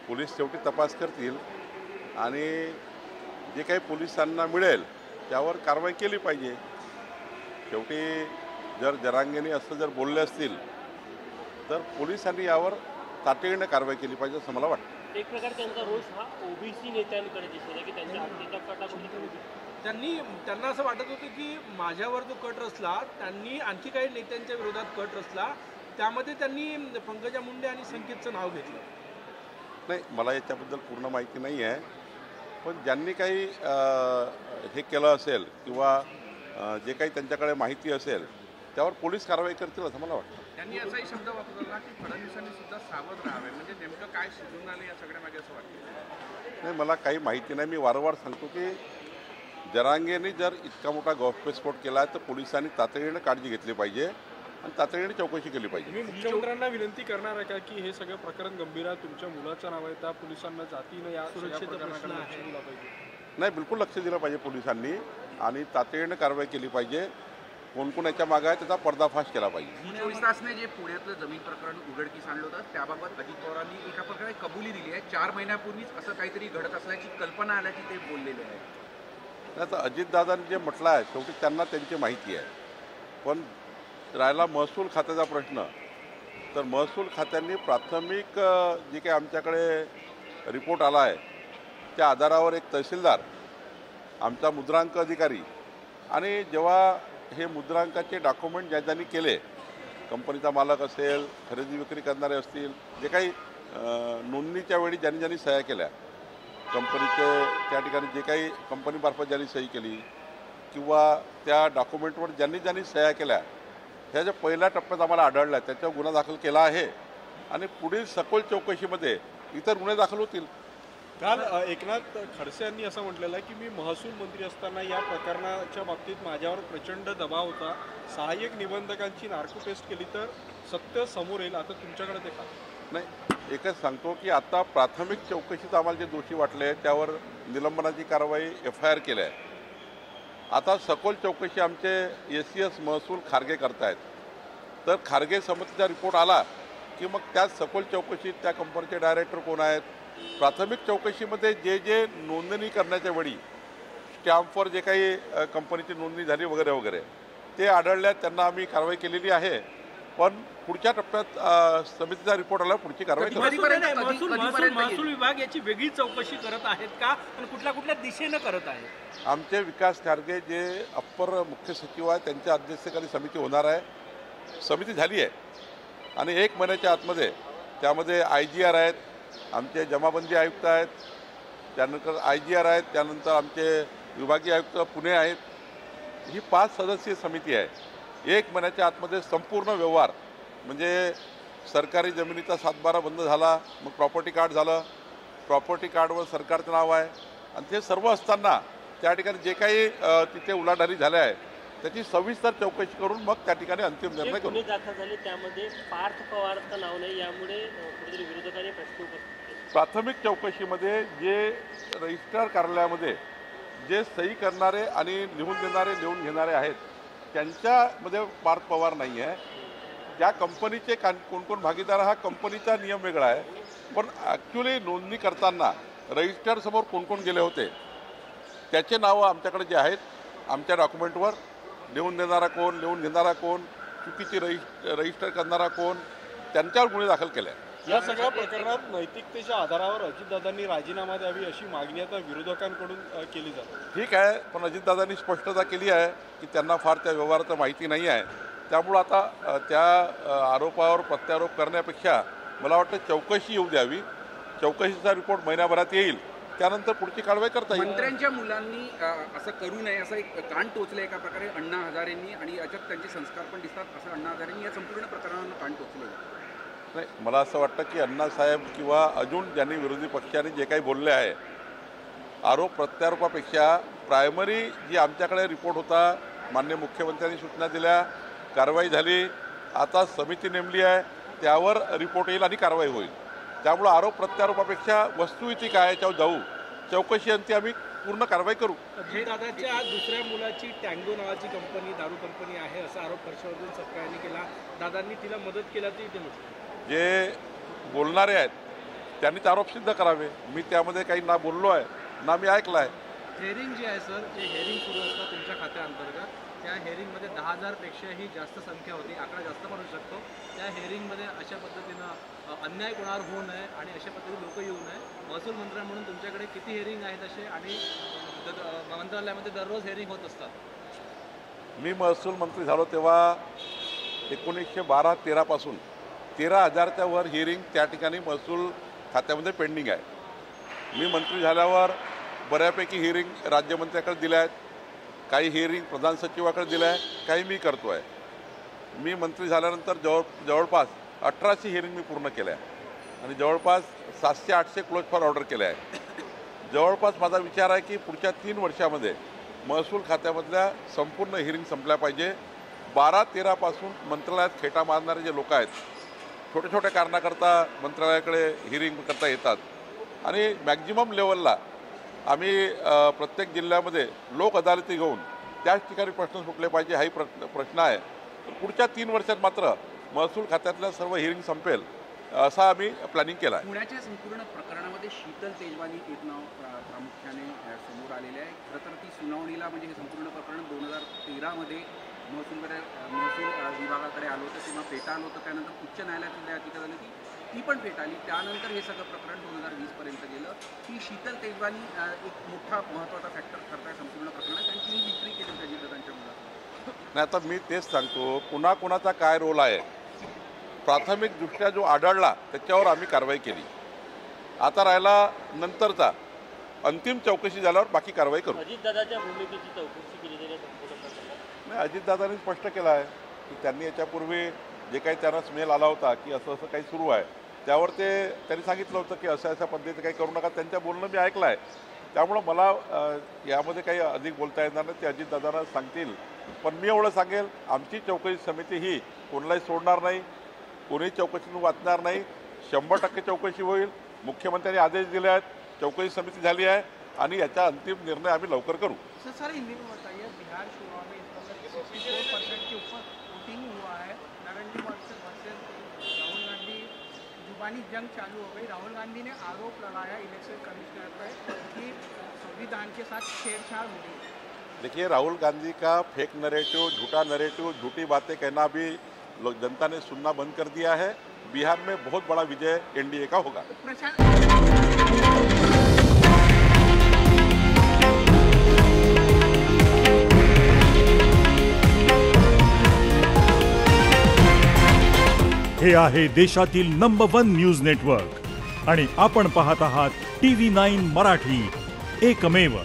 Police शेवटी तपास करतील आणि जे काही पोलिसांना मिळेल त्यावर कारवाई केली पाहिजे। शेवटी जर जरांगेने असं जर बोलले असतील तर पोलिसांनी यावर तातडीने कारवाई केली पाहिजे असं मला वाटतं। एक प्रकारे त्यांचा रोष हा ओबीसी नेत्यांकडे दिसतो की त्यांच्या हत्येचा कटा कुठे त्यांना असं वाटत होतं की माझ्यावर जो कट रचला त्यांनी आणखी काही नेत्यांच्या विरोधात कट रचला, त्यामध्ये त्यांनी पंकजा मुंडे आणि संकेतचं नाव घेतलं। नाही, मला याच्याबद्दल पूर्ण माहिती नाही आहे, पण ज्यांनी काही हे केलं असेल किंवा जे काही त्यांच्याकडे माहिती असेल त्यावर पोलीस कारवाई करतील असं मला वाटतं। त्यांनी असाही शब्द वापरला की फडणवीसांनी सुद्धा सावध राहावे, म्हणजे नेमकं काय शिजून आले या सगळ्यामागे असं वाटतं? नाही, मला काही माहिती नाही। मी वारंवार सांगतो की जरांगेने जर इतका मोठा गौप्यस्फोट केला आहे तर पोलिसांनी तातडीने काळजी घेतली पाहिजे आणि तातडीने चौकशी केली पाहिजे। मी मुख्यमंत्र्यांना विनंती करणार आहे का की हे सगळं प्रकरण गंभीर आहे, तुमच्या मुलाचं नाव आहे, त्या पोलिसांना जातीनं या सुरक्षेच्या प्रकरणाकडे लक्ष दिलं पाहिजे? नाही, बिलकुल लक्ष दिलं पाहिजे पोलिसांनी आणि तातडीने कारवाई केली पाहिजे। कोण कोण याच्या मागे आहे त्याचा पर्दाफाश केला पाहिजे। 24 तासने जे पुण्यातलं जमीन प्रकरण उघडकीस आणलं होतं त्याबाबत अजित पवारांनी एका प्रकारे कबुली दिली आहे। 4 महिन्यापूर्वीच असं काहीतरी घडत असल्याची कल्पना आल्याची ते बोललेले आहे। नाही, तर अजितदादांनी जे म्हटलं आहे शेवटी त्यांना त्यांची माहिती आहे, पण राहिला महसूल खात्याचा प्रश्न, तर महसूल खात्यांनी प्राथमिक जे काही आमच्याकडे रिपोर्ट आला आहे त्या आधारावर एक तहसीलदार, आमचा मुद्रांक अधिकारी आणि जेव्हा हे मुद्रांकाचे डॉक्युमेंट ज्या ज्यांनी केले, कंपनीचा मालक असेल, खरेदी विक्री करणारे असतील, जे काही नोंदणीच्या वेळी ज्यांनी ज्यांनी सह्या केल्या, कंपनीचे त्या ठिकाणी जे काही कंपनीमार्फत ज्यांनी सही केली किंवा त्या डॉक्युमेंटवर ज्यांनी ज्यांनी सह्या केल्या, ह्या ज्या पहिल्या टप्प्यात आम्हाला आढळल्या त्याच्यावर गुन्हा दाखल केला आहे आणि पुढील सखोल चौकशीमध्ये इतर गुन्हे दाखल होतील। काल एकनाथ खडसे यांनी असं म्हटलेलं आहे की मी महसूल मंत्री असताना या प्रकरणाच्या बाबतीत माझ्यावर प्रचंड दबाव होता, सहाय्यक निबंधकांची नार्को टेस्ट केली तर सत्य समोर येईल, आता तुमच्याकडे ते का? नाही, एकच सांगतो की आता प्राथमिक चौकशीत आम्हाला जे दोषी वाटले त्यावर निलंबनाची कारवाई FIR केली आहे। आता सखोल चौकशी आमचे SCS महसूल खारगे करतायत, तर खारगे समितीचा रिपोर्ट आला की मग त्याच सखोल चौकशीत त्या कंपनीचे डायरेक्टर कोण आहेत, प्राथमिक चौकशीमध्ये जे जे नोंदणी करण्याच्या वेळी स्टॅम्पवर जे काही कंपनीची नोंदणी झाली वगैरे वगैरे ते आढळल्यात, त्यांना आम्ही कारवाई केलेली आहे, पण पुढच्या टप्प्यात समितीचा रिपोर्ट आला पुढची कारवाई करू। महसूल विभाग याची वेगळी चौकशी करत आहेत का आणि कुठल्या कुठल्या दिशेनं करत आहे? आमचे विकास खारगे जे अप्पर मुख्य सचिव आहेत त्यांच्या अध्यक्षतेखाली समिती होणार आहे, समिती झाली आहे आणि 1 महिन्याच्या आतमध्ये त्यामध्ये IGR आहेत, आमचे जमाबंदी आयुक्त आहेत, त्यानंतर IGR आहेत, त्यानंतर आमचे विभागीय आयुक्त पुणे आहेत, ही 5 सदस्यीय समिती आहे। 1 महिन्याच्या आतमध्ये संपूर्ण व्यवहार, म्हणजे सरकारी जमिनीचा 7/12 बंद झाला, मग प्रॉपर्टी कार्ड झालं, प्रॉपर्टी कार्डवर सरकारचं नाव आहे आणि ते सर्व असताना त्या ठिकाणी जे काही तिथे उलाढाली झाल्या आहे त्याची सविस्तर चौकशी करून मग त्या ठिकाणी अंतिम निर्णय करू। दाखल झाले त्यामध्ये पार्थ पवारचं नाव नाही, यामुळे कुठेतरी विरोधकांनी प्रश्न उपस्थित। प्राथमिक चौकशीमध्ये जे रजिस्ट्रार कार्यालयामध्ये जे सही करणारे आणि लिहून देणारे लिहून घेणारे आहेत त्यांच्यामध्ये पार्थ पवार नाही आहे। ज्या कंपनीचे कोण कोण भागीदार हा कंपनीचा नियम वेगळा आहे, पण ॲक्च्युली नोंदणी करताना रजिस्ट्रारसमोर कोण कोण गेले होते त्याचे नावं आमच्याकडे जे आहेत आमच्या डॉक्युमेंटवर, लिहून देणारा कोण, लिहून घेणारा कोण, चुकीची रजिस्टर करणारा कोण, त्यांच्यावर गुन्हे दाखल केले आहेत। या सगळ्या प्रकरणात नैतिकतेच्या आधारावर अजितदादांनी राजीनामा द्यावी अशी मागणी आता विरोधकांकडून केली जाते। ठीक आहे, पण अजितदादांनी स्पष्टता केली आहे की त्यांना फार त्या व्यवहाराचं माहिती नाही आहे, त्यामुळं आता त्या आरोपावर प्रत्यारोप करण्यापेक्षा मला वाटतं चौकशी येऊ द्यावी, चौकशीचा रिपोर्ट महिन्याभरात येईल, त्यानंतर पुढची कारवाई करता येईल। मंत्र्यांच्या मुलांनी असं करू नये असं एक कान टोचलं एका प्रकारे अण्णा हजारेंनी आणि याच्यात त्यांचे संस्कार पण दिसतात, असं अण्णा हजारेंनी या संपूर्ण प्रकरणानं कान टोचलं। नाही, मला असं वाटतं की अण्णासाहेब किंवा अजून ज्यांनी विरोधी पक्षाने जे काही बोलले आहे, आरोप प्रत्यारोपापेक्षा प्रायमरी जी आमच्याकडे रिपोर्ट होता, माननीय मुख्यमंत्र्यांनी सूचना दिल्या, कारवाई झाली, आता समिती नेमली आहे, त्यावर रिपोर्ट येईल आणि कारवाई होईल। त्यामुळे आरोप प्रत्यारोपापेक्षा वस्तुस्थिती काय याच्यावर जाऊ, चौकशी अंती आम्ही पूर्ण कारवाई करू। दादाच्या दुसऱ्या मुलाची टँगो नावाची कंपनी, दारू कंपनी आहे असा आरोप हर्षवर्धन सपकाळांनी केला, दादांनी तिला मदत केल्याची ते म्हटलं। जे बोलणारे आहेत त्यांनीच आरोप सिद्ध करावे. मी त्यामध्ये काही ना बोललो आहे ना मी ऐकलं आहे. हेअरिंग जे आहे सर, जे हेअरिंग सुरू असतं तुमच्या खात्याअंतर्गत, त्या हेअरिंगमध्ये 10,000पेक्षाही जास्त संख्या होती, आकडा जास्त म्हणू शकतो. त्या हेअरिंगमध्ये अशा पद्धतीनं अन्याय कोणावर होऊ नये आणि अशा पद्धतीने लोक येऊ नये. महसूल मंत्री म्हणून तुमच्याकडे किती हेअरिंग आहेत असे, आणि मंत्रालयामध्ये दररोज हेअरिंग होत असतात? मी महसूल मंत्री झालो तेव्हा 1912-13 पासून 13,000च्या वर हिअरिंग त्या ठिकाणी महसूल खात्यामध्ये पेंडिंग आहे. मी मंत्री झाल्यावर बऱ्यापैकी हिअरिंग राज्यमंत्र्याकडे दिल्या आहेत, काही हिअरिंग प्रधान सचिवाकडे दिल्या आहे, काही मी करतो आहे. मी मंत्री झाल्यानंतर जवळपास 1800 हिअरिंग मी पूर्ण केल्या आणि जवळपास 700-800 क्लोज फॉर ऑर्डर केल्या आहे. जवळपास माझा विचार आहे की पुढच्या 3 वर्षामध्ये महसूल खात्यामधल्या संपूर्ण हिअरिंग संपल्या पाहिजे. 12-13 पासून मंत्रालयात खेटा मारणारे जे लोक आहेत, छोट्या छोट्या कारणाकरता मंत्रालयाकडे हिअरिंग करता येतात आणि मॅक्झिमम लेवलला आम्ही प्रत्येक जिल्ह्यामध्ये लोक अदालती घेऊन त्याच ठिकाणी प्रश्न सुटले पाहिजे, हाही प्रश्न आहे. पुढच्या 3 वर्षात मात्र महसूल खात्यातल्या सर्व हिअरिंग संपेल असा आम्ही प्लॅनिंग केला आहे. पुण्याच्या संपूर्ण प्रकरणामध्ये शीतल तेजवानी एक नाव प्रामुख्याने समोर आलेले आहे. खरं तर ती सुनावणीला, म्हणजे हे संपूर्ण प्रकरण 2013मध्ये महसूल विभागाकडे आलं होतं, तेव्हा फेटाळलं होतं. त्यानंतर उच्च न्यायालयातून याचिका झाली होती, ती पण फेटाळली. त्यानंतर हे सगळं प्रकरण 2020पर्यंत गेलं. ही शीतल तेजवानी एक मोठा महत्त्वाचा फॅक्टर ठरत आहे संपूर्ण प्रकरणात, आणि तिने विक्री केली होती अजितदादांच्या मुलात. नाही, आता मी तेच सांगतो, पुन्हा कुणाचा काय रोल आहे. प्राथमिकदृष्ट्या जो आढळला त्याच्यावर आम्ही कारवाई केली. आता राहिला नंतरचा अंतिम चौकशी झाल्यावर बाकी कारवाई करू. अजितदादाच्या भूमिकेची चौकशी केली जाईल संपूर्ण प्रकरणात? नाही, अजितदादांनी स्पष्ट केलं आहे की त्यांनी याच्यापूर्वी जे काही त्यांना स्मेल आला होता की असं असं काही सुरू आहे, त्यावर त्यांनी सांगितलं होतं की अशा पद्धतीने काही करू नका. त्यांच्या बोलणं मी ऐकलं आहे. त्यामुळं मला यामध्ये काही अधिक बोलता येणार नाही, ते अजितदादांना सांगतील. पण मी एवढं सांगेल, आमची चौकशी समिती ही कोणालाही सोडणार नाही, कोणी चौकशीतून वाचणार नाही. 100% चौकशी होईल. मुख्यमंत्र्यांनी आदेश दिले आहेत, चौकशी समिती झाली आहे आणि याचा अंतिम निर्णय आम्ही लवकर करू. सर हिंदी में बताइए, बिहार चुनाव में इस वक्त 64% के ऊपर वोटिंग हुआ है. नारायण वर्सेस राहुल गांधी, जुबानी जंग चालू हो गई. राहुल गांधी ने आरोप लगाया इलेक्शन कमिश्नर पर कि संविधान के साथ छेड़छाड़ हो रही है. देखिए, राहुल गांधी का फेक नरेटिव, झूठा नरेटिव, झूठी बातें कहना भी जनता ने सुनना बंद कर दिया है. बिहार में बहुत बड़ा विजय एनडीए का होगा. हे आहे देशातील नंबर 1 न्यूज नेटवर्क आणि आपण पाहत आहात TV9 मराठी, एकमेव.